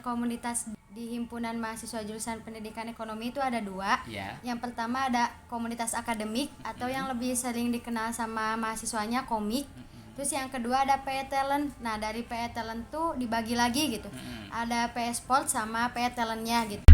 komunitas di himpunan mahasiswa jurusan pendidikan ekonomi itu ada dua. Ya. Yang pertama ada komunitas akademik atau yang lebih sering dikenal sama mahasiswanya komik. Terus yang kedua ada PE Talent. Nah dari PE Talent tuh dibagi lagi gitu. Ada PE Sport sama PE Talentnya gitu.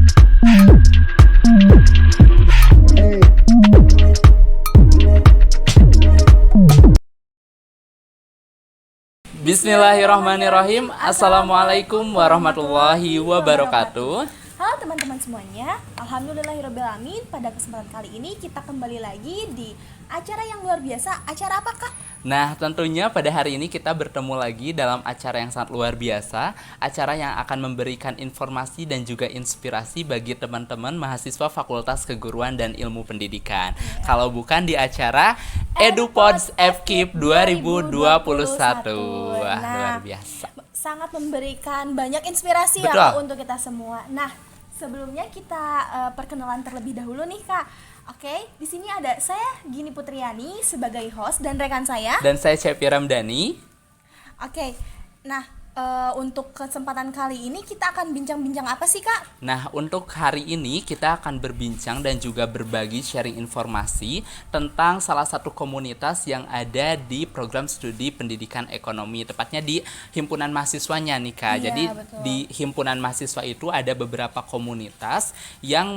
Bismillahirrahmanirrahim. Assalamualaikum warahmatullahi wabarakatuh. Halo teman-teman semuanya, alhamdulillahirrabbilalamin. Pada kesempatan kali ini kita kembali lagi di acara yang luar biasa. Acara apa, Kak? Nah, tentunya pada hari ini kita bertemu lagi dalam acara yang sangat luar biasa. Acara yang akan memberikan informasi dan juga inspirasi bagi teman-teman mahasiswa Fakultas Keguruan dan Ilmu Pendidikan. Kalau bukan di acara EduPods FKIP 2021. Wah, luar biasa. Sangat memberikan banyak inspirasi Betul. ya Kak, untuk kita semua. Nah, sebelumnya kita perkenalan terlebih dahulu nih, Kak. Oke, di sini ada saya Gini Putriani sebagai host dan rekan saya. Dan saya Cepi Ramdhani. Oke. Nah, untuk kesempatan kali ini kita akan bincang-bincang apa sih, Kak? Nah, untuk hari ini kita akan berbincang dan juga berbagi sharing informasi tentang salah satu komunitas yang ada di program studi pendidikan ekonomi, tepatnya di himpunan mahasiswanya nih, Kak. Iya, Jadi betul. di himpunan mahasiswa itu ada beberapa komunitas yang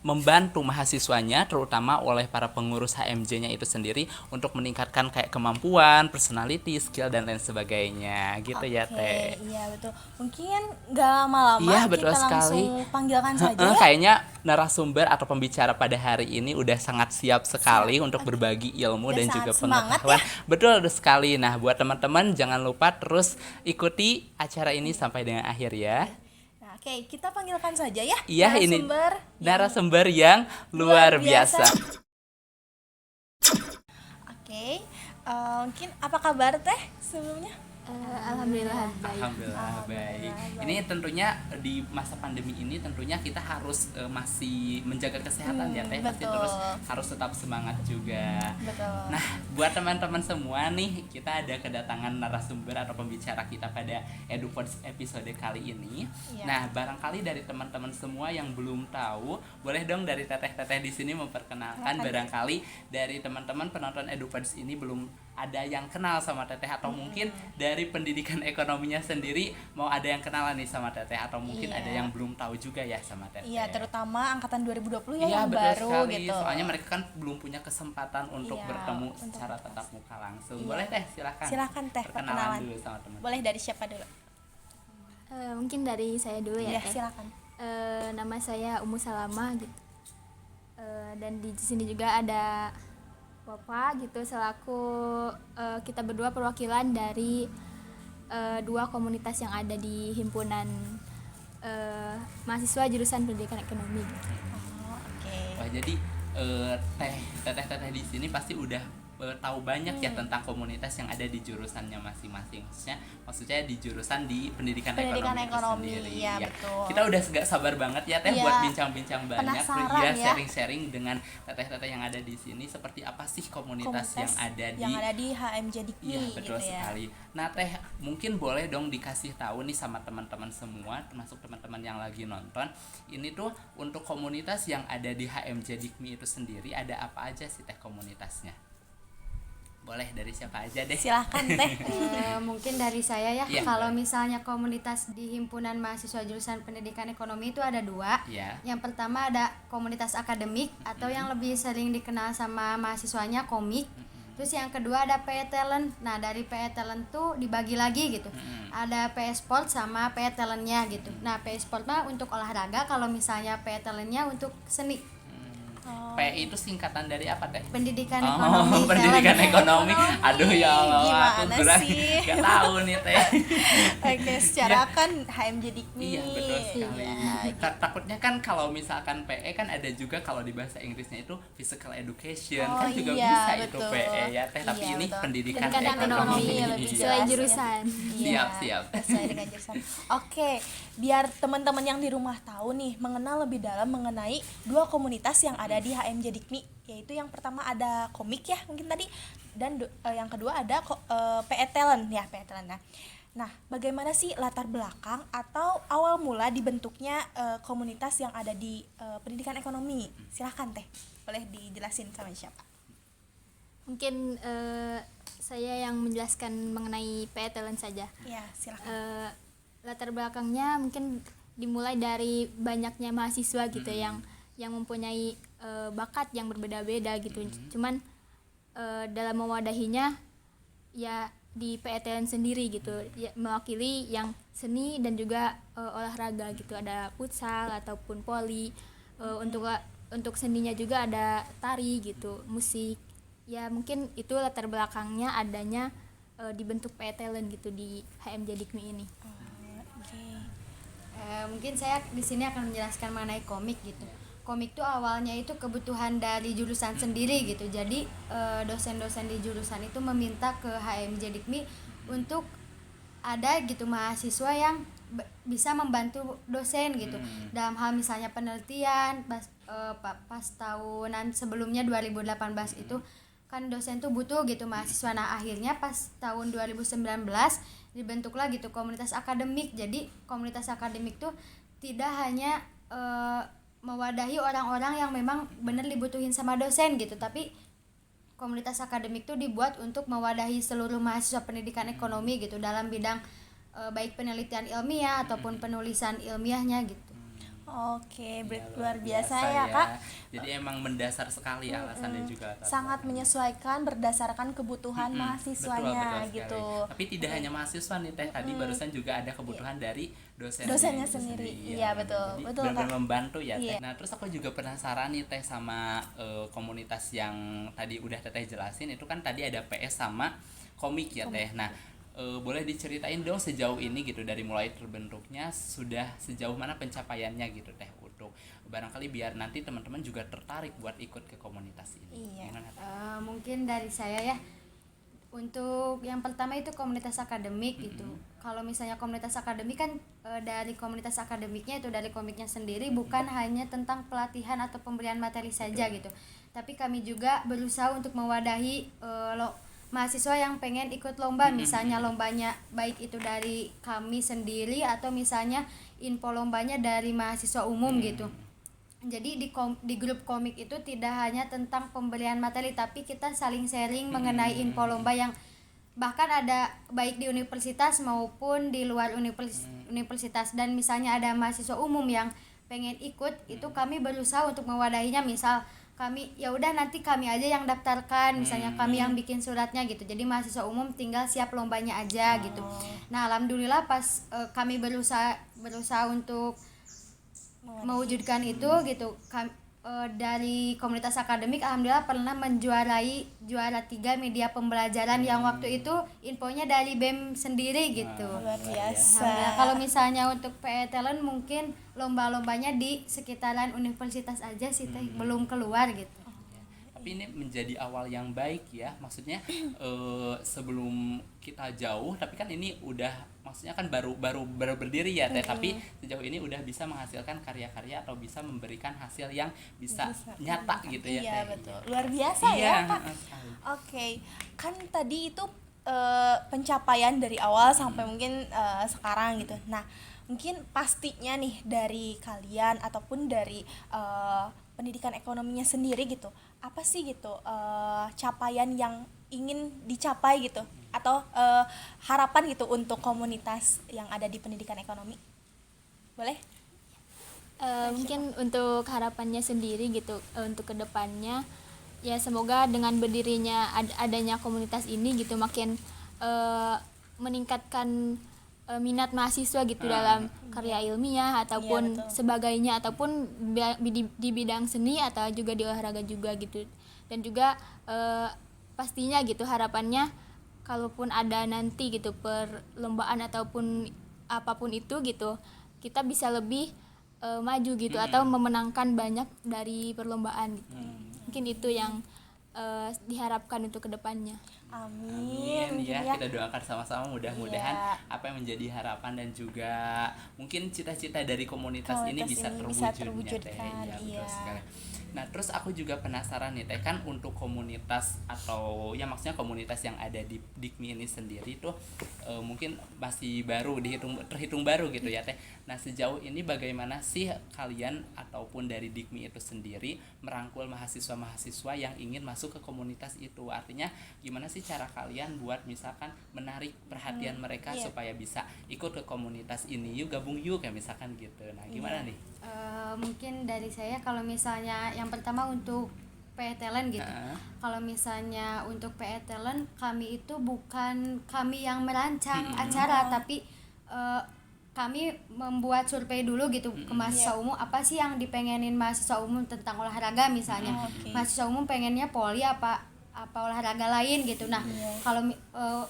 membantu mahasiswanya, terutama oleh para pengurus HMJ-nya itu sendiri untuk meningkatkan kayak kemampuan, personality, skill dan lain sebagainya. Gitu ya, Teh. Iya betul. Mungkin nggak lama-lama Iya, betul kita sekali. langsung panggilkan saja ya. Kayaknya narasumber atau pembicara pada hari ini udah sangat siap sekali untuk berbagi ilmu Udah dan sangat juga semangat pengetahuan. Betul sekali. Nah, buat teman-teman jangan lupa terus ikuti acara ini sampai dengan akhir ya. Nah, oke, kita panggilkan saja ya. Iya, ini narasumber narasumber yang luar biasa. Oke, mungkin apa kabar Teh sebelumnya? Alhamdulillah baik. Alhamdulillah baik. Ini tentunya di masa pandemi ini tentunya kita harus masih menjaga kesehatan ya, Teh. Pasti betul. terus harus tetap semangat juga. Betul. Nah, buat teman-teman semua nih, kita ada kedatangan narasumber atau pembicara kita pada EduPods episode kali ini. Iya. Nah, barangkali dari teman-teman semua yang belum tahu, boleh dong dari teteh-teteh di sini memperkenalkan. Barangkali dari teman-teman penonton EduPods ini belum ada yang kenal sama teteh, atau mungkin dari pendidikan ekonominya sendiri mau ada yang kenalan nih sama teteh, atau mungkin Iya. ada yang belum tahu juga ya sama teteh. Iya, terutama angkatan 2020 ya Iya, yang betul baru sekali. gitu. Soalnya mereka kan belum punya kesempatan untuk Iya, bertemu untuk secara tatap muka langsung. Iya. Boleh Teh, silakan. Silakan, Teh, perkenalan perkenalan. dulu sama teman. Boleh dari siapa dulu? Mungkin dari saya dulu ya. Iya, Teh. silakan. Nama saya Umu Salama gitu. Dan di sini juga ada Bapak gitu selaku kita berdua perwakilan dari dua komunitas yang ada di himpunan mahasiswa jurusan pendidikan ekonomi gitu. Oh, oke. Wah, jadi teteh-teteh di sini pasti udah tahu banyak ya tentang komunitas yang ada di jurusannya masing-masing. Maksudnya di jurusan di pendidikan ekonomi itu sendiri. iya, betul. Kita udah gak sabar banget ya, Teh, Iya. buat bincang-bincang banyak, Penasaran ya. sharing-sharing dengan teteh-teteh yang ada di sini, seperti apa sih komunitas yang ada di HMJ Dikmi Iya, betul gitu ya. sekali. Nah, Teh, mungkin boleh dong dikasih tahu nih sama teman-teman semua, termasuk teman-teman yang lagi nonton. Ini tuh untuk komunitas yang ada di HMJ Dikmi itu sendiri, ada apa aja sih, Teh, komunitasnya? Boleh dari siapa aja deh. Silahkan Teh. Mungkin dari saya ya. Iya, Kalau boleh. misalnya komunitas di himpunan mahasiswa jurusan pendidikan ekonomi itu ada dua. Iya. Yang pertama ada komunitas akademik atau yang lebih sering dikenal sama mahasiswanya komik. Terus yang kedua ada PE Talent. Nah dari PE Talent tuh dibagi lagi gitu. Ada PE Sport sama PE Talentnya gitu. Nah PE Sport mah untuk olahraga, kalau misalnya PE Talentnya untuk seni. PI itu singkatan dari apa, Teh? Pendidikan ekonomi. Pendidikan talent. ekonomi. Aduh ya Allah, aku Gimana kurang sih? gak tahu nih, Teh. Oke, secara kan HMJ Dikmi. Iya, betul sekali. Iya. Takutnya kan kalau misalkan PE kan ada juga kalau di bahasa Inggrisnya itu physical education, Oh, kan juga iya, bisa betul. itu PE ya, Teh. Tapi Iya, ini betul. pendidikan Pendidikan ekonomi, lebih Iya. sesuai jelas, jurusan. Iya, Siap. sesuai dengan jurusan. Oke, biar teman-teman yang di rumah tahu nih, mengenal lebih dalam mengenai dua komunitas yang ada di HMJ Dikmi, yaitu yang pertama ada komik ya mungkin tadi, dan yang kedua ada PE Talent ya, PE Talent. Nah, Nah, bagaimana sih latar belakang atau awal mula dibentuknya komunitas yang ada di pendidikan ekonomi? Silahkan Teh, boleh dijelasin sama siapa? Mungkin saya yang menjelaskan mengenai PE Talent saja. Ya, silahkan. Latar belakangnya mungkin dimulai dari banyaknya mahasiswa gitu yang mempunyai bakat yang berbeda-beda gitu. Cuman dalam mewadahinya ya di PE Talent sendiri gitu, ya, mewakili yang seni dan juga olahraga gitu. Ada futsal ataupun voli. Untuk seninya juga ada tari gitu, musik. Ya mungkin itu latar belakangnya adanya dibentuk PE Talent gitu di HMJ Dikmi ini. Oke. Mungkin saya di sini akan menjelaskan mengenai komik gitu. Komik tuh awalnya itu kebutuhan dari jurusan sendiri gitu. Jadi dosen-dosen di jurusan itu meminta ke HMJ Dikmi untuk ada gitu mahasiswa yang bisa membantu dosen gitu. Dalam hal misalnya penelitian pas tahunan sebelumnya 2018 itu kan dosen tuh butuh gitu mahasiswa. Nah, akhirnya pas tahun 2019 dibentuklah gitu komunitas akademik. Jadi komunitas akademik tuh tidak hanya mewadahi orang-orang yang memang benar dibutuhin sama dosen gitu, tapi komunitas akademik tuh dibuat untuk mewadahi seluruh mahasiswa pendidikan ekonomi gitu dalam bidang baik penelitian ilmiah ataupun penulisan ilmiahnya gitu. Oke, Ya, luar biasa ya Kak. Jadi emang mendasar sekali alasan dan juga latar Sangat belakang. menyesuaikan berdasarkan kebutuhan mahasiswanya betul gitu. sekali. Tapi tidak hanya mahasiswa nih Teh, tadi barusan juga ada kebutuhan dari Dosennya itu sendiri. sendiri. Iya, betul. Jadi Betul, benar-benar Kak. membantu ya Teh. Iya. Nah, terus aku juga penasaran nih Teh sama komunitas yang tadi udah Teteh jelasin, itu kan tadi ada PS sama komik ya Teh. Nah, boleh diceritain dong sejauh ini gitu, dari mulai terbentuknya sudah sejauh mana pencapaiannya gitu Teh, untuk barangkali biar nanti teman-teman juga tertarik buat ikut ke komunitas ini. Iya. Gimana, Teh? Mungkin dari saya ya, untuk yang pertama itu komunitas akademik gitu. Kalau misalnya komunitas akademik kan dari komunitas akademiknya itu dari komiknya sendiri bukan hanya tentang pelatihan atau pemberian materi saja gitu. Tapi kami juga berusaha untuk mewadahi mahasiswa yang pengen ikut lomba, misalnya lombanya baik itu dari kami sendiri atau misalnya info lombanya dari mahasiswa umum gitu. Jadi di grup komik itu tidak hanya tentang pemberian materi, tapi kita saling sharing mengenai info lomba yang bahkan ada baik di universitas maupun di luar universitas. Dan misalnya ada mahasiswa umum yang pengen ikut, itu kami berusaha untuk mewadahinya. Misal kami ya udah nanti kami aja yang daftarkan, misalnya kami yang bikin suratnya gitu. Jadi mahasiswa umum tinggal siap lombanya aja gitu. Nah, alhamdulillah pas kami berusaha untuk mewujudkan itu gitu, dari komunitas akademik alhamdulillah pernah menjuarai juara 3 media pembelajaran yang waktu itu infonya dari BEM sendiri gitu. Luar biasa. Alhamdulillah. Kalau misalnya untuk PE Talent mungkin lomba-lombanya di sekitaran universitas aja sih Teh, belum keluar gitu. Tapi ini menjadi awal yang baik ya, maksudnya sebelum kita jauh, tapi kan ini udah maksudnya kan baru berdiri ya Teh, tapi sejauh ini udah bisa menghasilkan karya-karya atau bisa memberikan hasil yang bisa nyata gitu ya Iya, Teh. betul. Luar biasa Iya, ya Kak. sekali. Oke, kan tadi itu pencapaian dari awal sampai mungkin sekarang gitu. Nah, mungkin pastinya nih dari kalian ataupun dari pendidikan ekonominya sendiri gitu, apa sih gitu capaian yang ingin dicapai gitu, atau harapan gitu untuk komunitas yang ada di pendidikan ekonomi? Boleh? Mungkin untuk harapannya sendiri gitu, untuk kedepannya ya semoga dengan berdirinya adanya komunitas ini gitu makin meningkatkan minat mahasiswa gitu dalam karya ilmiah ataupun betul. sebagainya, ataupun di bidang seni atau juga di olahraga juga gitu. Dan juga pastinya gitu harapannya kalaupun ada nanti gitu perlombaan ataupun apapun itu gitu, kita bisa lebih maju gitu atau memenangkan banyak dari perlombaan gitu. Mungkin itu yang diharapkan untuk kedepannya. Amin. Amin ya, Ya. kita doakan sama-sama mudah-mudahan Iya. apa yang menjadi harapan dan juga mungkin cita-cita dari komunitas ini Komunitas bisa ini terwujud bisa ya, Teh. terwujudkan, Iya, betul iya. sekali. Nah, terus aku juga penasaran nih Teh, kan untuk komunitas atau ya maksudnya komunitas yang ada di Dikmi ini sendiri tuh mungkin masih baru terhitung baru gitu ya Teh. Nah, sejauh ini bagaimana sih kalian ataupun dari Dikmi itu sendiri merangkul mahasiswa-mahasiswa yang ingin masuk ke komunitas itu? Artinya gimana sih cara kalian buat misalkan menarik perhatian mereka supaya bisa ikut ke komunitas ini, yuk gabung yuk ya misalkan gitu. Nah, gimana nih? Mungkin dari saya kalau misalnya yang pertama untuk PE Talent gitu. Kalau misalnya untuk PE Talent, kami itu bukan kami yang merancang acara, tapi kami membuat survei dulu gitu ke mahasiswa umum, apa sih yang dipengenin mahasiswa umum tentang olahraga misalnya. Mahasiswa umum pengennya poli apa olahraga lain gitu. Nah, kalau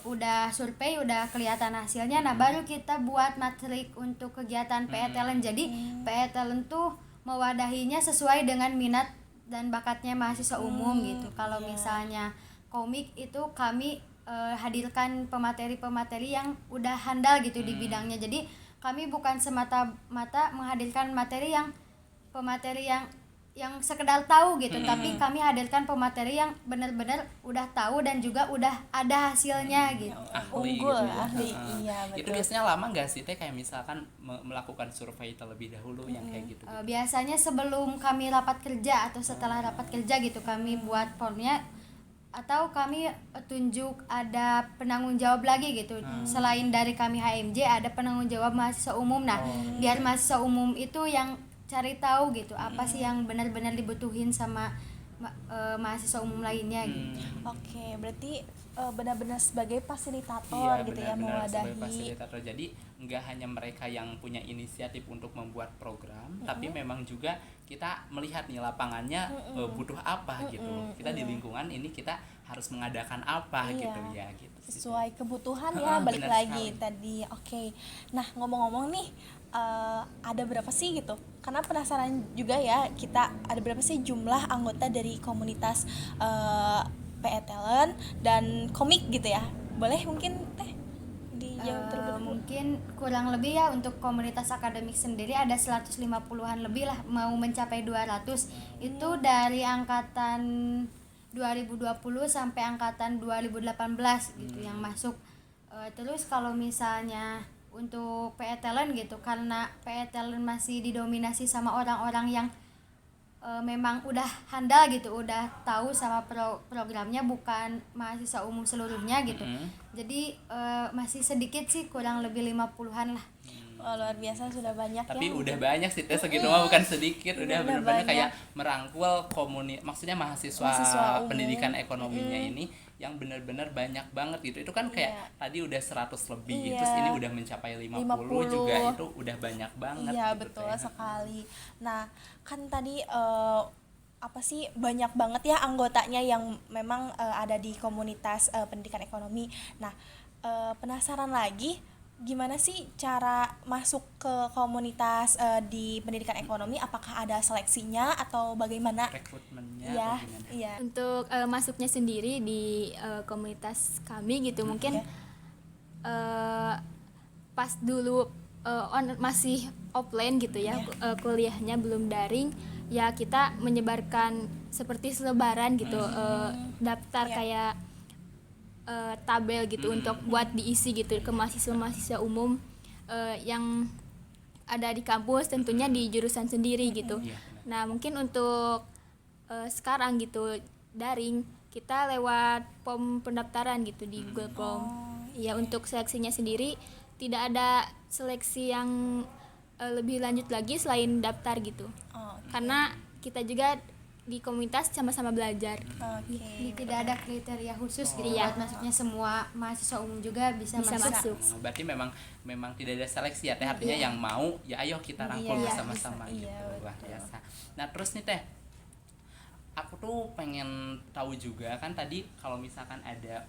udah survei, udah kelihatan hasilnya, nah baru kita buat matrik untuk kegiatan PE Talent. Jadi PE Talent tuh mewadahinya sesuai dengan minat dan bakatnya mahasiswa umum gitu. Kalau misalnya komik itu kami hadirkan pemateri-pemateri yang udah handal gitu di bidangnya. Jadi kami bukan semata-mata menghadirkan pemateri yang sekedar tahu gitu, tapi kami hadirkan pemateri yang benar-benar udah tahu dan juga udah ada hasilnya gitu. Unggul gitu ya. ahli. Iya, Itu betul. biasanya lama nggak sih Teh, kayak misalkan melakukan survei terlebih dahulu yang kayak gitu? Biasanya sebelum kami rapat kerja atau setelah rapat kerja gitu kami buat formnya, atau kami tunjuk ada penanggung jawab lagi gitu. Selain dari kami HMJ ada penanggung jawab mahasiswa umum. Nah, biar mahasiswa umum itu yang cari tahu gitu apa sih yang benar-benar dibutuhin sama mahasiswa umum lainnya gitu. Oke, berarti benar-benar sebagai fasilitator Iya, gitu ya, benar-benar sebagai mewadahi. fasilitator. Jadi nggak hanya mereka yang punya inisiatif untuk membuat program, tapi memang juga kita melihat nih lapangannya butuh apa gitu. Kita di lingkungan ini kita harus mengadakan apa Iya. gitu ya gitu. Sesuai kebutuhan ya, balik Benar lagi sekali. tadi. Oke. Nah, ngomong-ngomong nih, ada berapa sih gitu? Karena penasaran juga ya, kita ada berapa sih jumlah anggota dari komunitas PE Talent dan komik gitu ya? Boleh mungkin Teh dijawab terlebih dahulu. Mungkin kurang lebih ya untuk komunitas akademik sendiri ada 150-an lebih lah, mau mencapai 200. Itu dari angkatan 2020 sampai angkatan 2018 gitu yang masuk. Terus kalau misalnya untuk PE Talent gitu, karena PE Talent masih didominasi sama orang-orang yang memang udah handal gitu, udah tahu sama programnya, bukan mahasiswa umum seluruhnya gitu. Jadi masih sedikit sih, kurang lebih 50-an lah. Oh, luar biasa, sudah banyak Tapi ya. udah banyak sih Teh, segitu mah bukan sedikit, udah Udah benar-benar banyak. kayak merangkul maksudnya mahasiswa Mahasiswa umum. pendidikan ekonominya ini yang benar-benar banyak banget gitu. Itu kan kayak tadi udah 100 lebih, Iya. terus ini udah mencapai 50 juga, itu udah banyak banget Iya, gitu, betul Teh. sekali. Nah, kan tadi apa sih, banyak banget ya anggotanya yang memang ada di komunitas pendidikan ekonomi. Nah, penasaran lagi, gimana sih cara masuk ke komunitas di pendidikan ekonomi? Apakah ada seleksinya atau bagaimana? Rekrutmennya Iya, atau gimana? iya. Untuk masuknya sendiri di komunitas kami gitu, mungkin pas dulu masih offline gitu ya, kuliahnya belum daring, ya kita menyebarkan seperti selebaran gitu, daftar kayak tabel gitu untuk buat diisi gitu ke mahasiswa-mahasiswa umum yang ada di kampus, tentunya di jurusan sendiri gitu. Iya, benar. Nah, mungkin untuk sekarang gitu daring, kita lewat form pendaftaran gitu di Google Form. Ya, untuk seleksinya sendiri tidak ada seleksi yang lebih lanjut lagi selain daftar gitu. Oh, Karena kita juga di komunitas sama-sama belajar. oke. Jadi tidak ada kriteria khusus gitu Iya. buat masuknya, semua mahasiswa umum juga bisa masuk. masuk. Berarti memang tidak ada seleksi ya Teh, artinya yang mau ya ayo kita rangkul Iya, bersama-sama bisa. gitu. Iya, Luar betul. biasa. Nah, terus nih Teh, aku tuh pengen tahu juga kan tadi kalau misalkan ada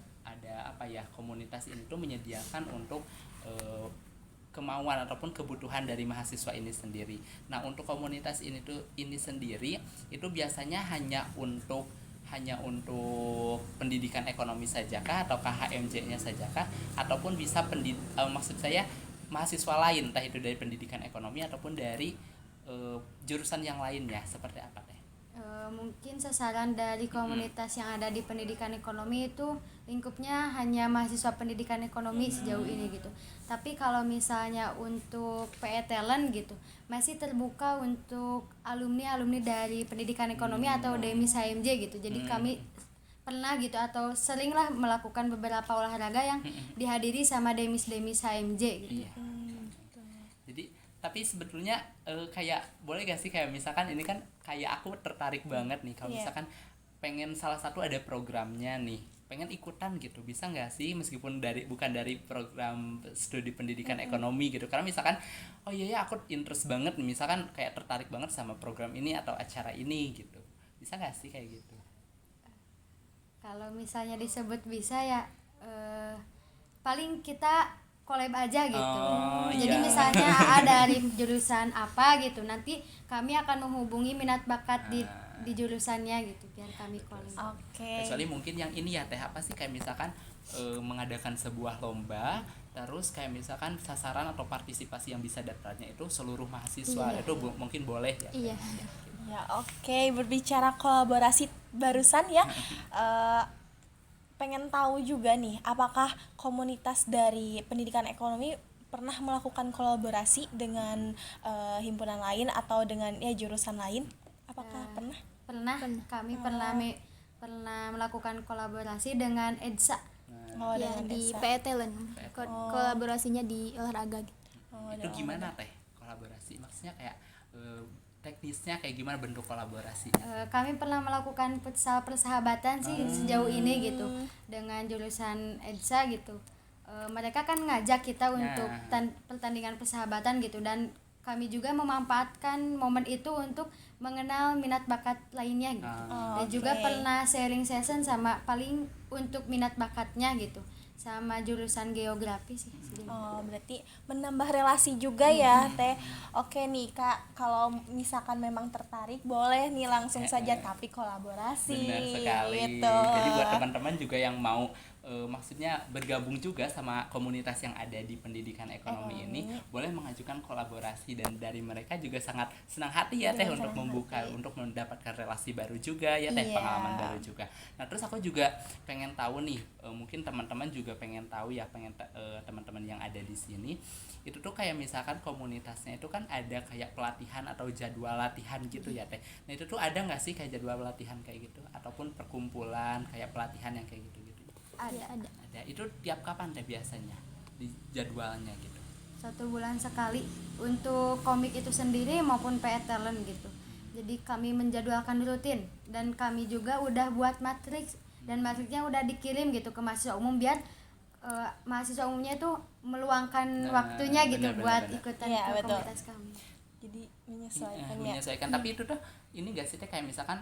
apa ya, komunitas ini tuh menyediakan untuk kemauan ataupun kebutuhan dari mahasiswa ini sendiri. Nah, untuk komunitas ini sendiri itu biasanya hanya untuk pendidikan ekonomi sajakah, ataukah HMJ-nya sajakah, ataupun bisa maksud saya mahasiswa lain, entah itu dari pendidikan ekonomi ataupun dari jurusan yang lainnya, seperti apa Teh? Mungkin sasaran dari komunitas yang ada di pendidikan ekonomi itu lingkupnya hanya mahasiswa pendidikan ekonomi sejauh ini gitu. Tapi kalau misalnya untuk PE Talent gitu masih terbuka untuk alumni dari pendidikan ekonomi atau DEMIS HMJ gitu. Jadi kami pernah gitu atau seringlah melakukan beberapa olahraga yang dihadiri sama DEMIS HMJ gitu. Iya. Jadi tapi sebetulnya kayak boleh gak sih kayak misalkan ini kan kayak aku tertarik banget nih kalau misalkan pengen salah satu ada programnya nih, pengen ikutan gitu, bisa nggak sih meskipun bukan dari program studi pendidikan ekonomi gitu, karena misalkan oh iya ya aku interest banget nih, misalkan kayak tertarik banget sama program ini atau acara ini gitu, bisa nggak sih kayak gitu? Kalau misalnya disebut bisa ya paling kita collab aja gitu. Jadi iya. misalnya AA dari jurusan apa gitu, nanti kami akan menghubungi minat bakat di jurusannya gitu biar kami collab. Oke. Kecuali mungkin yang ini ya teh apa sih kayak misalkan mengadakan sebuah lomba, terus kayak misalkan sasaran atau partisipasi yang bisa daftarnya itu seluruh mahasiswa, itu mungkin boleh ya. Iya. Ya, oke. Berbicara kolaborasi barusan ya, pengen tahu juga nih, apakah komunitas dari pendidikan ekonomi pernah melakukan kolaborasi dengan himpunan lain atau dengan ya jurusan lain? Apakah pernah? Pernah. Kami pernah melakukan kolaborasi dengan EDSA. Oh, Ya, dengan di EDSA. PE Talent. Kolaborasinya di olahraga gitu. Itu gimana teh kolaborasi? Maksudnya kayak teknisnya kayak gimana bentuk kolaborasi? Kami pernah melakukan futsal persahabatan sih sejauh ini gitu dengan jurusan EDSA gitu. Mereka kan ngajak kita untuk pertandingan persahabatan gitu, dan kami juga memanfaatkan momen itu untuk mengenal minat bakat lainnya gitu. Dan juga pernah sharing session sama paling untuk minat bakatnya gitu sama jurusan geografi sih. Oh, berarti menambah relasi juga ya, Teh. Oke nih, Kak, kalau misalkan memang tertarik boleh nih langsung saja tapi kolaborasi. Benar sekali. Gitu. Jadi buat teman-teman juga yang mau maksudnya bergabung juga sama komunitas yang ada di pendidikan ekonomi ini, boleh mengajukan kolaborasi, dan dari mereka juga sangat senang hati ya Teh untuk membuka, untuk mendapatkan relasi baru juga ya Teh, pengalaman baru juga. Nah, terus aku juga pengen tahu nih, mungkin teman-teman juga pengen tahu ya, teman-teman yang ada di sini itu tuh kayak misalkan komunitasnya itu kan ada kayak pelatihan atau jadwal latihan gitu ya Teh. Nah, itu tuh ada nggak sih kayak jadwal latihan kayak gitu ataupun perkumpulan kayak pelatihan yang kayak gitu? Ada. Ada. Itu tiap kapan Teh biasanya di jadwalnya gitu? 1 bulan sekali untuk komik itu sendiri maupun PE Talent gitu. Jadi kami menjadwalkan rutin, dan kami juga udah buat matriks, dan matriksnya udah dikirim gitu ke mahasiswa umum biar mahasiswa umumnya itu meluangkan waktunya gitu buat ikutan ke komunitas kami. Jadi menyesuaikan ya. Menyesuaikan. Tapi itu tuh ini gak sih Teh kayak misalkan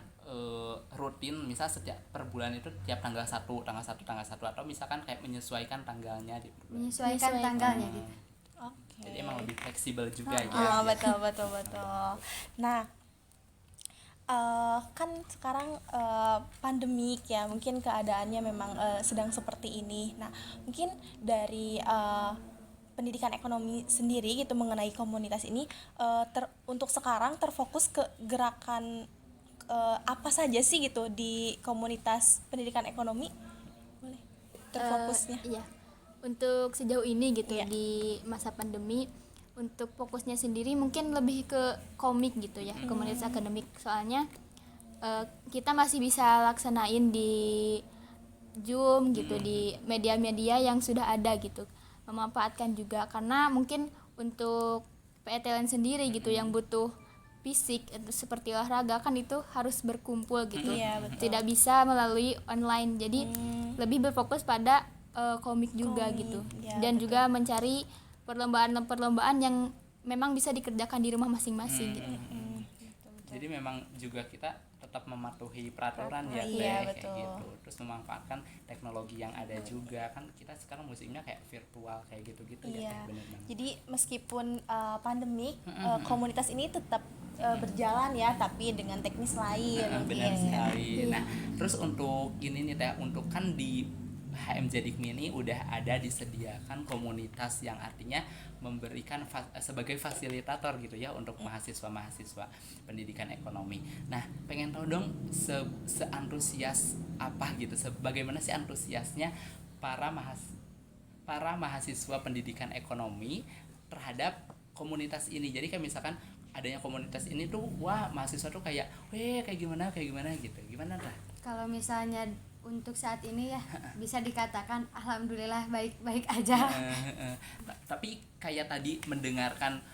rutin, misal setiap per bulan itu tiap tanggal 1 atau misalkan kayak menyesuaikan tanggalnya di per bulan? Menyesuaikan tanggalnya gitu. Oke. Jadi emang lebih fleksibel juga ya. Betul. Nah, kan sekarang pandemik ya, mungkin keadaannya memang sedang seperti ini. Nah, mungkin dari pendidikan ekonomi sendiri gitu mengenai komunitas ini untuk sekarang terfokus ke gerakan apa saja sih gitu di komunitas pendidikan ekonomi? Boleh terfokusnya? Iya. Untuk sejauh ini gitu di masa pandemi, untuk fokusnya sendiri mungkin lebih ke komik gitu ya, komunitas akademik. Soalnya kita masih bisa laksanain di Zoom gitu, di media-media yang sudah ada gitu. Memanfaatkan juga, karena mungkin untuk PE Talent sendiri gitu yang butuh fisik seperti olahraga kan itu harus berkumpul gitu. Tidak bisa melalui online. Jadi lebih berfokus pada komik juga gitu. Dan juga mencari perlombaan yang memang bisa dikerjakan di rumah masing-masing gitu. Jadi memang juga kita tetap mematuhi peraturan ya Teh, kayak gitu. Terus memanfaatkan teknologi yang ada juga, kan kita sekarang musimnya kayak virtual kayak gitu-gitu ya Teh, bener banget. Jadi meskipun pandemik, komunitas ini tetap berjalan ya, tapi dengan teknis lain. Benar sekali. Nah, terus untuk ini nih Teh, untuk kan di HMJ Dikmi ini udah ada disediakan komunitas yang artinya memberikan sebagai fasilitator gitu ya untuk mahasiswa-mahasiswa pendidikan ekonomi. Nah, pengen tahu dong seantusias apa gitu, bagaimana sih antusiasnya para mahasiswa pendidikan ekonomi terhadap komunitas ini. Jadi kayak misalkan adanya komunitas ini tuh, wah mahasiswa tuh kayak, kayak gimana gitu. Gimana lah? Kalau misalnya untuk saat ini ya bisa dikatakan alhamdulillah baik-baik aja. Tapi kayak tadi mendengarkan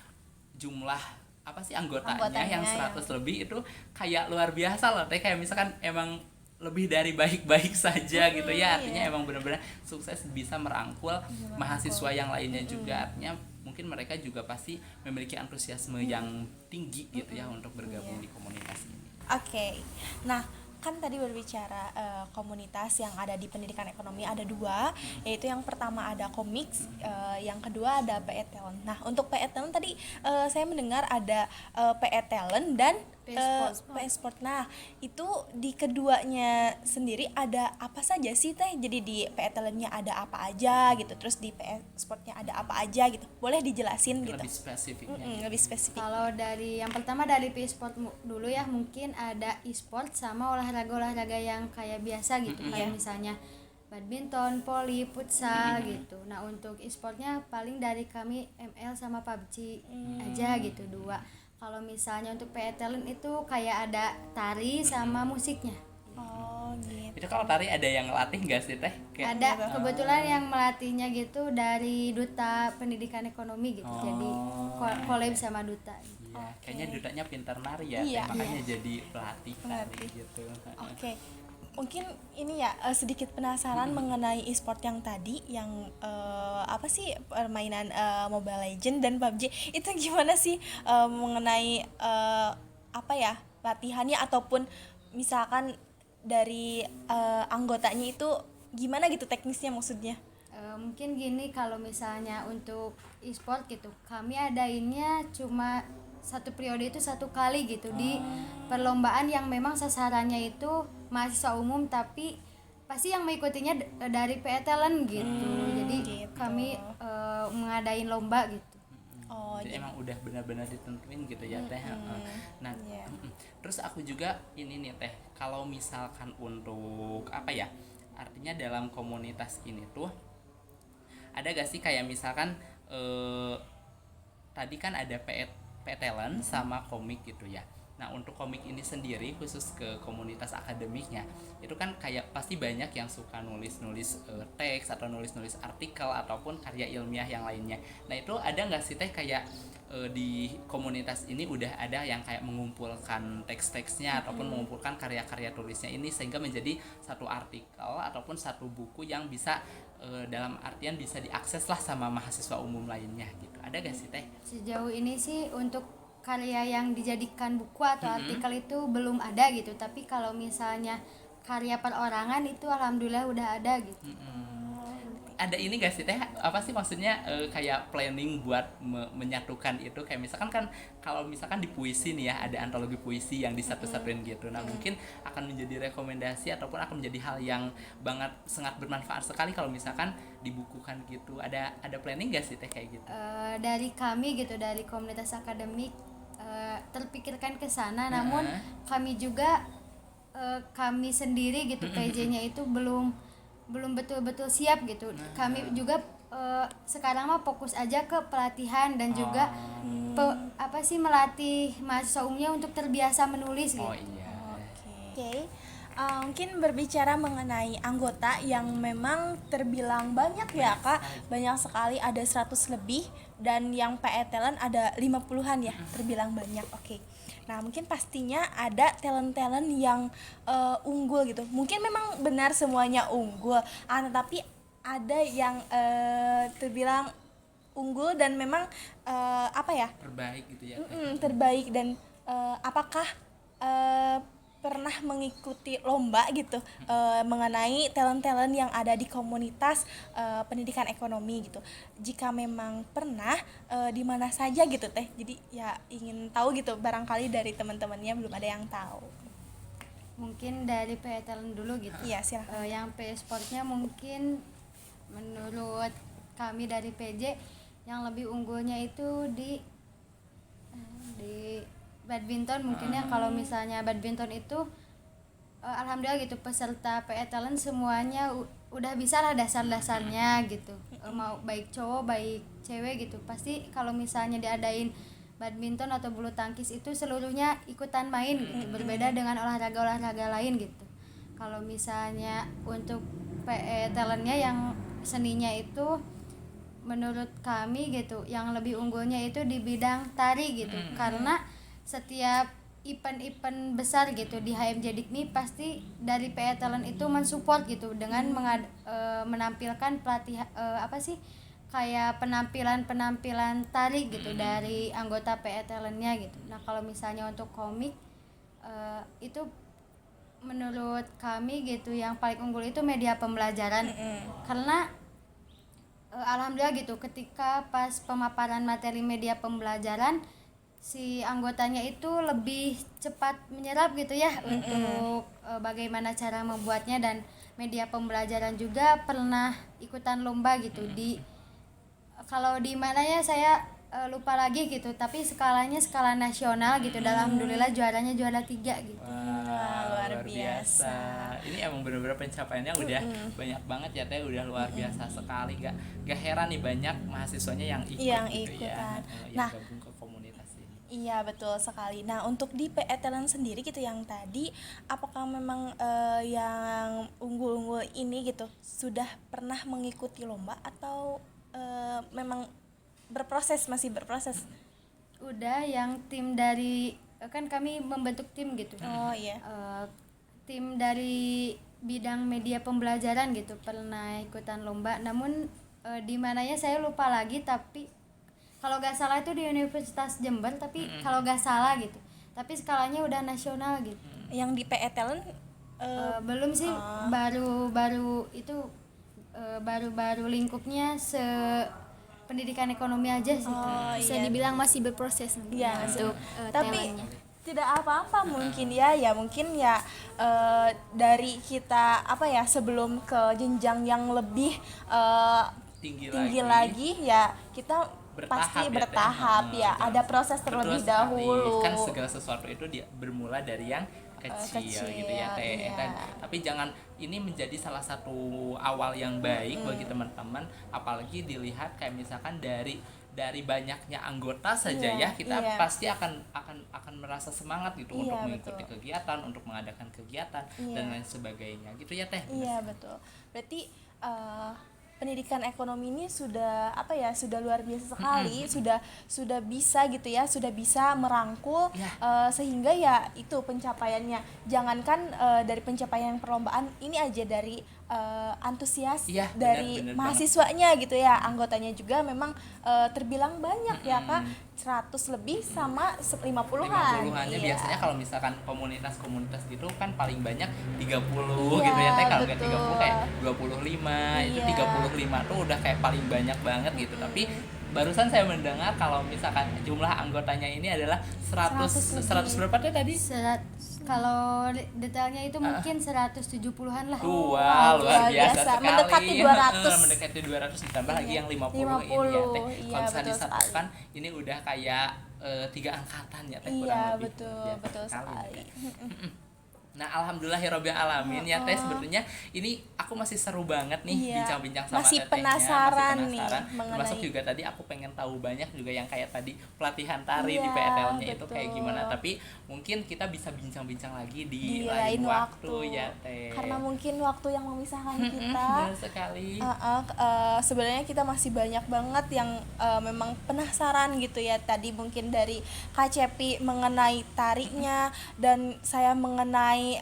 jumlah apa sih anggotanya yang 100 lebih itu kayak luar biasa loh. Kayak misalkan emang lebih dari baik-baik saja gitu ya. Artinya emang benar-benar sukses bisa merangkul mahasiswa yang lainnya juga. Artinya mungkin mereka juga pasti memiliki antusiasme yang tinggi gitu ya untuk bergabung di komunitas ini. Oke. Nah, kan tadi berbicara komunitas yang ada di pendidikan ekonomi ada 2, yaitu yang pertama ada Komix, yang kedua ada PE Talent. Nah, untuk PE Talent tadi saya mendengar ada PE Talent dan PE Sport. Nah, itu di keduanya sendiri ada apa saja sih Teh? Jadi di PE Talentnya ada apa aja gitu, terus di PE Sportnya ada apa aja gitu. Boleh dijelasin gitu? Lebih spesifiknya. Lebih spesifik. Kalau dari yang pertama dari e-sport dulu ya, mungkin ada e-sport sama olahraga yang kayak biasa gitu, kayak misalnya badminton, voli, futsal gitu. Nah, untuk e-sportnya paling dari kami ML sama PUBG aja gitu, 2. Kalau misalnya untuk PE Talent itu kayak ada tari sama musiknya. Oh, gitu. Itu kalau tari ada yang ngelatih nggak sih Teh? Ada kebetulan yang melatihnya gitu dari Duta Pendidikan Ekonomi gitu. Jadi collab sama Duta. Iya, kayaknya dutanya pintar nari ya, Iya. makanya jadi pelatih tari gitu. Oke. Mungkin ini ya sedikit penasaran mengenai e-sport yang tadi yang apa sih permainan Mobile Legend dan PUBG itu gimana sih mengenai apa ya latihannya ataupun misalkan dari anggotanya itu gimana gitu teknisnya maksudnya? Mungkin gini, kalau misalnya untuk e-sport gitu, kami adainnya cuma satu periode itu 1 kali gitu di perlombaan yang memang sasarannya itu mahasiswa umum, tapi pasti yang mengikutinya dari PE Talent gitu. Jadi gitu. kami mengadain lomba gitu. Oh, Jadi emang udah benar-benar ditentuin gitu ya Teh. Nah, Iya. terus aku juga ini nih Teh, kalau misalkan untuk apa ya, artinya dalam komunitas ini tuh ada gak sih kayak misalkan tadi kan ada PE Talent sama komik gitu ya. Nah, untuk komik ini sendiri khusus ke komunitas akademiknya itu kan kayak pasti banyak yang suka nulis-nulis teks atau nulis-nulis artikel ataupun karya ilmiah yang lainnya. Nah, itu ada nggak sih Teh kayak di komunitas ini udah ada yang kayak mengumpulkan teks-teksnya ataupun mengumpulkan karya-karya tulisnya ini sehingga menjadi satu artikel ataupun satu buku yang bisa dalam artian bisa diakses lah sama mahasiswa umum lainnya gitu. Ada gak sih Teh? Sejauh ini sih untuk karya yang dijadikan buku atau artikel itu belum ada gitu, tapi kalau misalnya karya perorangan itu alhamdulillah udah ada gitu. Ada ini gak sih Teh, apa sih maksudnya kayak planning buat menyatukan itu, kayak misalkan kan kalau misalkan di puisi nih ya ada antologi puisi yang disatu-satuin gitu. Nah, mungkin akan menjadi rekomendasi ataupun akan menjadi hal yang sangat bermanfaat sekali kalau misalkan dibukukan gitu. Ada planning gak sih Teh kayak gitu? Dari kami gitu, dari komunitas akademik terpikirkan ke sana, namun kami juga kami sendiri gitu PJ-nya itu belum betul-betul siap gitu. Kami juga sekarang mah fokus aja ke pelatihan dan juga melatih mahasiswa umumnya untuk terbiasa menulis gitu. Oh iya. Oke. Mungkin berbicara mengenai anggota yang memang terbilang banyak ya Kak, banyak sekali, ada 100 lebih, dan yang PE Talent ada 50-an ya, terbilang banyak. Oke. Nah, mungkin pastinya ada talent-talent yang unggul gitu. Mungkin memang benar semuanya unggul, tetapi ada yang terbilang unggul dan memang Terbaik gitu ya. terbaik. Dan apakah pernah mengikuti lomba gitu mengenai talent-talent yang ada di komunitas pendidikan ekonomi gitu? Jika memang pernah, di mana saja gitu Teh? Jadi ya ingin tahu gitu, barangkali dari teman-temannya belum ada yang tahu. mungkin dari PE Talent dulu gitu. Iya, silakan. Yang PE Sportnya mungkin menurut kami dari PJ yang lebih unggulnya itu di badminton mungkin ya. Kalau misalnya badminton itu alhamdulillah gitu peserta PE Talent semuanya udah bisa lah dasar-dasarnya gitu. Mau baik cowok baik cewek gitu pasti kalau misalnya diadain badminton atau bulu tangkis itu seluruhnya ikutan main gitu, berbeda dengan olahraga lain gitu. Kalau misalnya untuk PE Talentnya yang seninya itu menurut kami gitu yang lebih unggulnya itu di bidang tari gitu, karena setiap event-event besar gitu di HMJ Dikmi pasti dari PE Talent itu mensupport gitu dengan menampilkan pelatihan kayak penampilan tari gitu dari anggota PE Talentnya gitu. Nah kalau misalnya untuk komik itu menurut kami gitu yang paling unggul itu media pembelajaran, karena alhamdulillah gitu ketika pas pemaparan materi media pembelajaran si anggotanya itu lebih cepat menyerap gitu ya untuk bagaimana cara membuatnya. Dan media pembelajaran juga pernah ikutan lomba gitu kalau di mana ya saya lupa lagi gitu, tapi skalanya skala nasional gitu. Dan alhamdulillah juaranya juara 3 gitu. Luar biasa. Ini emang bener-bener pencapaiannya udah banyak banget ya Teh, udah luar biasa sekali. Gak heran nih banyak mahasiswanya yang ikut gitu ikutan. ya, Nah, yang gabung ke komunitas ini. Iya betul sekali. Nah untuk di PE Talent sendiri gitu yang tadi, apakah memang yang unggul-unggul ini gitu sudah pernah mengikuti lomba atau memang masih berproses? Udah yang tim dari kan kami membentuk tim gitu. Oh iya. Tim dari bidang media pembelajaran gitu pernah ikutan lomba, namun di mananya saya lupa lagi, tapi kalau nggak salah itu di Universitas Jember, tapi kalau nggak salah gitu, tapi skalanya udah nasional gitu. Yang di PE Talent Belum sih, baru itu baru lingkupnya pendidikan ekonomi aja sih. Bisa dibilang masih berproses Iya, untuk tapi talentnya. tidak apa-apa mungkin ya mungkin ya dari kita sebelum ke jenjang yang lebih tinggi lagi ya kita pasti bertahap ya, ada proses terlebih dahulu. Kan segala sesuatu itu bermula dari yang kecil gitu ya Teh. Iya. Tapi jangan ini menjadi salah satu awal yang baik bagi teman-teman, apalagi dilihat kayak misalkan dari banyaknya anggota saja ya kita pasti akan merasa semangat gitu untuk mengikuti kegiatan, untuk mengadakan kegiatan dan lain sebagainya gitu ya Teh. Iya betul. Berarti pendidikan ekonomi ini sudah sudah luar biasa sekali, sudah bisa gitu ya, sudah bisa merangkul sehingga ya itu pencapaiannya. Jangankan dari pencapaian perlombaan ini aja, dari antusias dari bener mahasiswanya gitu ya, anggotanya juga memang terbilang banyak ya Kak, 100 lebih sama 50-an. 50-annya biasanya kalau misalkan komunitas gitu kan paling banyak 30 gitu ya Teh. Kalau nggak 30 kayak 25, itu 35 tuh udah kayak paling banyak banget gitu. Tapi barusan saya mendengar kalau misalkan jumlah anggotanya ini adalah 100 berapa Teh tadi? Kalau detailnya itu mungkin 170-an lah. Wow, luar biasa sekali. Mendekati 200. Mendekati 200 ditambah lagi yang 50 ini ya Teh. Kalau bisa disatukan ini udah kayak 3 angkatan ya Teh, kurang lebih. Betul sekali. Nah, alhamdulillahirabbil alamin ya Teh, sebenarnya ini aku masih seru banget nih bincang-bincang sama masih Tetehnya, penasaran nih termasuk juga tadi aku pengen tahu banyak juga yang kayak tadi pelatihan tari di PTL-nya itu kayak gimana, tapi mungkin kita bisa bincang-bincang lagi di lain waktu ya Teh, karena mungkin waktu yang memisahkan kita. Benar sekali. Sebenarnya kita masih banyak banget yang memang penasaran gitu ya, tadi mungkin dari Kak Cepi mengenai tarinya dan saya mengenai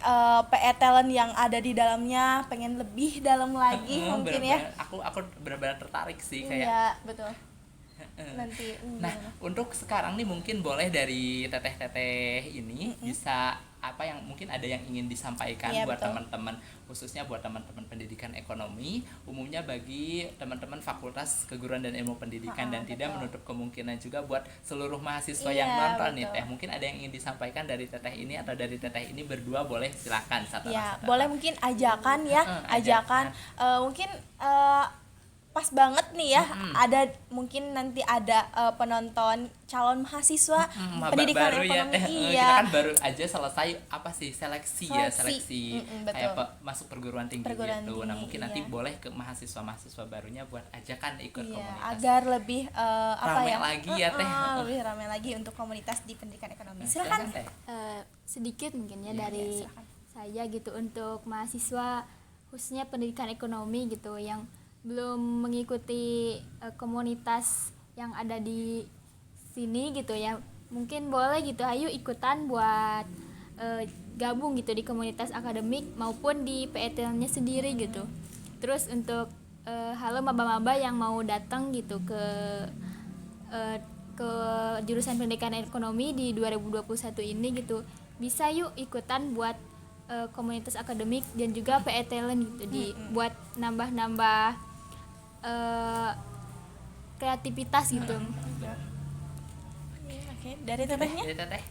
PE Talent yang ada di dalamnya, pengen lebih dalam lagi mungkin ya. Aku benar-benar tertarik sih kayak. Iya, betul. nanti. Nah, untuk sekarang nih mungkin boleh dari teteh-teteh ini bisa apa yang mungkin ada yang ingin disampaikan Iya, buat betul. teman-teman, khususnya buat teman-teman pendidikan ekonomi, umumnya bagi teman-teman Fakultas Keguruan dan Ilmu Pendidikan, dan tidak betul. menutup kemungkinan juga buat seluruh mahasiswa Iya, yang nonton nih betul. Teh. Mungkin ada yang ingin disampaikan dari teteh ini atau dari teteh ini berdua, boleh silakan satu. Ya, boleh mungkin ajakan ya, ajakan. Mungkin pas banget nih ya, ada mungkin nanti ada penonton calon mahasiswa pendidikan baru ya ekonomi. Teh. Kita Iya. kan baru aja selesai apa sih seleksi ya, Seleksi. kayak Betul. masuk perguruan tinggi Perguruan gitu. Nah, tinggi, mungkin nanti iya. boleh ke mahasiswa barunya buat ajakan ikut Iya, komunitas. agar lebih apa Rame ya? lagi ya, Teh. Lebih ramai lagi untuk komunitas di pendidikan ekonomi. Silakan. Teh. Sedikit mungkin ya Iya, dari silakan. saya gitu untuk mahasiswa khususnya pendidikan ekonomi gitu yang belum mengikuti komunitas yang ada di sini gitu ya, mungkin boleh gitu ayo ikutan buat gabung gitu di komunitas akademik maupun di PET-nya sendiri gitu. Terus untuk halo maba-maba yang mau datang gitu ke jurusan pendidikan ekonomi di 2021 ini gitu, bisa yuk ikutan buat komunitas akademik dan juga PE Talent gitu, buat nambah-nambah kreativitas gitu. Oke, dari tetehnya? Jadi Teteh.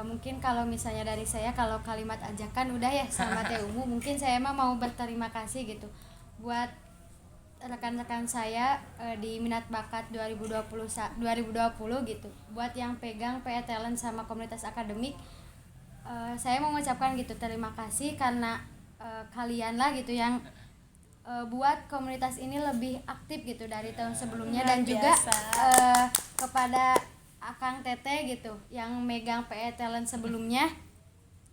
Mungkin kalau misalnya dari saya, kalau kalimat ajakan udah ya sama Teh Umu, mungkin saya mah mau berterima kasih gitu buat rekan-rekan saya di minat bakat 2020 gitu, buat yang pegang PE Talent sama komunitas akademik. Saya mau mengucapkan gitu terima kasih karena kalian lah gitu yang buat komunitas ini lebih aktif gitu dari tahun sebelumnya, dan juga kepada Akang Tete gitu yang megang PE Talent sebelumnya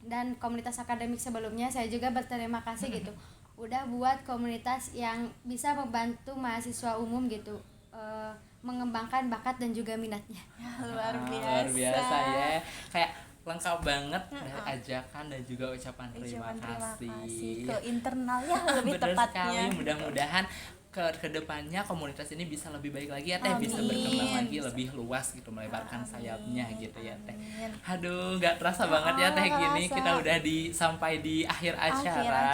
dan komunitas akademik sebelumnya, saya juga berterima kasih gitu udah buat komunitas yang bisa membantu mahasiswa umum gitu mengembangkan bakat dan juga minatnya. Luar Luar biasa ya, kayak lengkap banget dari ajakan dan juga ucapan terima kasih ke internalnya lebih benar tepatnya. sekali. Mudah-mudahan ke depannya komunitas ini bisa lebih baik lagi ya Teh, bisa Amin. berkembang lagi lebih luas gitu, melebarkan sayapnya gitu ya Teh. Aduh, nggak terasa banget ya Teh gini, kerasa. kita udah sampai di akhir acara.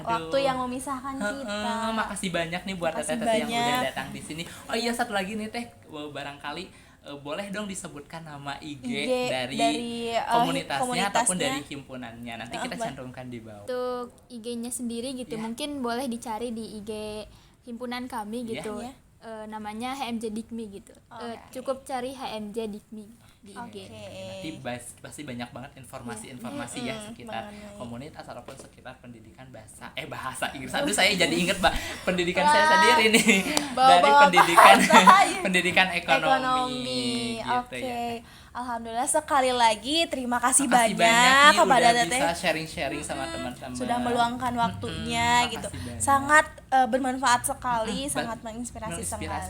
Aduh. Waktu yang memisahkan kita. Makasih banyak nih buat Makasih teteh-teteh yang udah banyak. datang di sini. Oh iya, satu lagi nih Teh, barangkali boleh dong disebutkan nama IG dari komunitasnya ataupun dari himpunannya. Nanti kita cantumkan di bawah. Untuk IG-nya sendiri gitu, Iya. mungkin boleh dicari di IG himpunan kami gitu. Iya. Namanya HMJ Dikmi gitu. Cukup cari HMJ Dikmi di IG. Nanti pasti banyak banget informasi-informasi ya sekitar komunitas ataupun sekitar pendidikan bahasa Inggris. Aduh, saya jadi inget pendidikan saya sendiri nih dari pendidikan pendidikan ekonomi gitu Oke. ya. Alhamdulillah sekali lagi terima kasih Makasih banyak nih kepada udah Teteh bisa sharing-sharing sama teman-teman. sudah meluangkan waktunya gitu. makasih banyak. Sangat bermanfaat sekali, sangat menginspirasi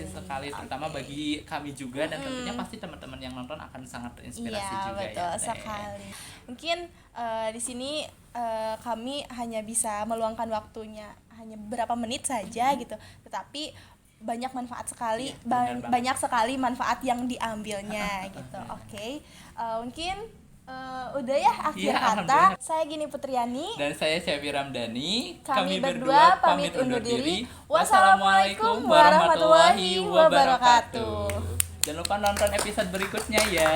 sekali, terutama bagi kami juga, dan tentunya pasti teman-teman yang nonton akan sangat terinspirasi Iya, juga betul ya Teh. sekali. Mungkin di sini kami hanya bisa meluangkan waktunya hanya beberapa menit saja gitu, tetapi banyak manfaat sekali, Iya, benar banget. banyak sekali manfaat yang diambilnya gitu. Oke. Mungkin udah ya akhir Iya, kata. alhamdulillah. Saya Gini Putriani. Dan saya Cevi Ramdhani. Kami berdua pamit undur diri. Wassalamualaikum warahmatullahi wabarakatuh. Jangan lupa nonton episode berikutnya ya.